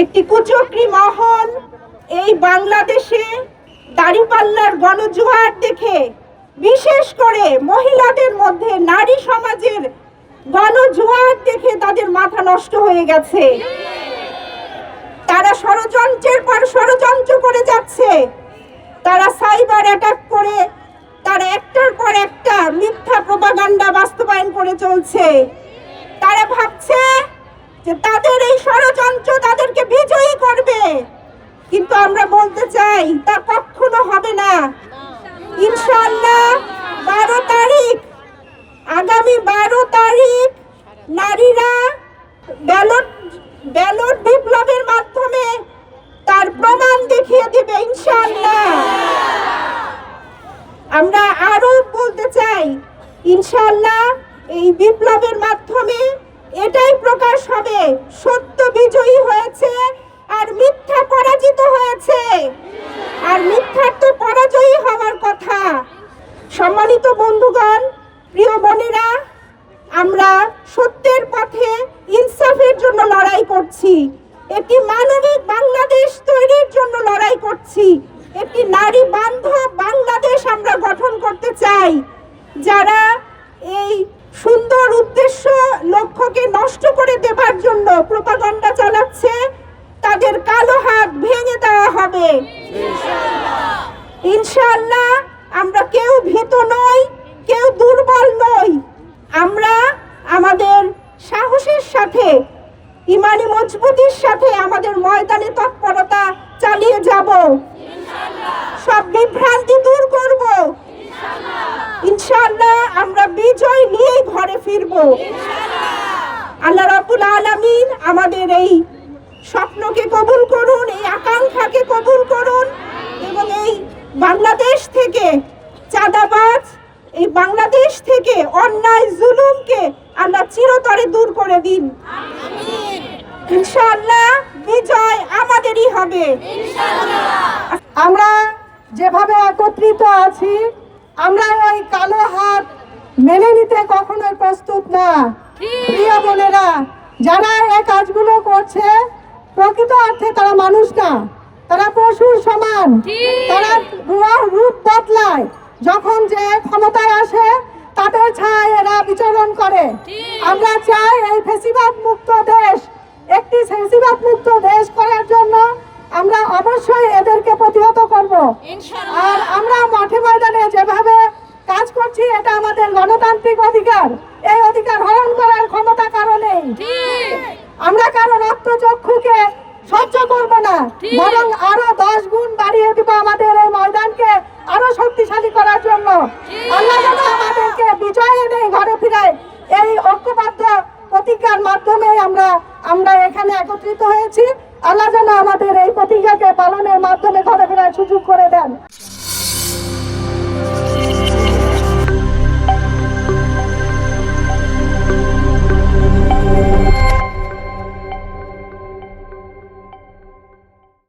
একটি কুচক্রী মহল এই বাংলাদেশে দাঁড়িপাল্লার গণজোয়ার দেখে, বিশেষ করে মহিলাদের মধ্যে নারী সমাজের গণজোয়ার দেখে তাদের মাথা নষ্ট হয়ে গেছে। তারা ষড়যন্ত্রের পর ষড়যন্ত্র করে যাচ্ছে। তারা সাইবার অ্যাটাক করে, তারা একটার পর একটা মিথ্যা প্রপাগান্ডা বাস্তবায়ন করে চলছে। তারা ভাবছে যে তাদের এই ষড়যন্ত্র তাদেরকে বিজয়ী করবে, কিন্তু আমরা বলতে চাই তা কখনো হবে না। ইনশাআল্লাহ 12 তারিখ, আগামী 12 তারিখ নারীরা ব্যালট বিপ্লবের মাধ্যমে তার প্রমাণ দেখিয়ে দেবে ইনশাআল্লাহ। আমরা আরো বলতে চাই, ইনশাআল্লাহ এই বিপ্লবের মাধ্যমে এটাই প্রকাশ হবে সত্য বিজয়ী হয়েছে আর মিথ্যা পরাজিত হয়েছে। আর মিথ্যার তো পরাজয়ী হওয়ার কথা। সম্মানিত বন্ধুগণ, প্রিয় বোনেরা, আমরা সত্যের পথে ইনসাফের জন্য লড়াই করছি। একটি মানবিক বাংলাদেশ তৈরির জন্য লড়াই করছি। একটি নারী বান্ধব বাংলাদেশ আমরা গঠন করতে চাই। যারা এই সুন্দর উদ্দেশ্য লক্ষ্যকে নষ্ট করে দেবার জন্য প্রপাগান্ডা চালাচ্ছে, তাদের কালো হাত ভেঙে দেওয়া হবে ইনশাআল্লাহ। আমরা কেউ ভীত নই, কেউ দুর্বল নই। আমরা আমাদের সাহসের সাথে, ইমানি মজবুতির সাথে আমাদের ময়দানে তৎপরতা চালিয়ে যাব। সব বিভ্রান্তি দূর করব ইনশাআল্লাহ। আমরা বিজয় নিয়েই ঘরে ফিরব। আল্লাহ রাব্বুল আলামিন আমাদের এই স্বপ্নকে কবুল করুন, এই আকাঙ্ক্ষাকে কবুল করুন, এবং এই বাংলাদেশ থেকে চাঁদাবাজ, এই বাংলাদেশ থেকে অন্যায় জুলুমকে আল্লাহ চিরতরে দূর করে দিন ইনশাআল্লাহ। বিজয় আমাদেরই হবে ইনশাআল্লাহ। আমরা যেভাবে একত্রিত আছি, আমরা ওই কালো হাত মেনে নিতে কখনোই প্রস্তুত না। প্রিয় বোনেরা, যারা এই কাজগুলো করছে প্রকৃত অর্থে তারা মানুষ না, তারা পশুর সমান। তারা রূপ বদলায়, যখন যে ক্ষমতায় আসে তাদের ছায় এরা বিচরণ করে। আমরা চাই এই ফ্যাসিবাদ মুক্ত দেশ, একটি ফ্যাসিবাদ মুক্ত দেশ করার জন্য আমরা অবশ্যই এদেরকে প্রতিহত করব। আর আমরা মাঠে ময়দানে যেভাবে কাজ করছি, এটা আমাদের গণতান্ত্রিক অধিকার। এই অধিকার হরণ করার ক্ষমতা কারো নেই। আমরা কারো রক্তচক্ষুকে সহ্য করব না, বরং আরো 10 গুণ বাড়িয়ে দিব আমাদের এই ময়দানকে আরো শক্তিশালী করার জন্য। আল্লাহ যেন আমাদেরকে বিজয় এনে ঘরে ফিরায়। এই ঐক্যবদ্ধ প্রতিজ্ঞার মাধ্যমে আমরা এখানে একত্রিত হয়েছি। আল্লাহ যেন আমাদের এই প্রতিজ্ঞাকে পালনের মাধ্যমে ঘরে ফেরার সুযোগ করে দেন।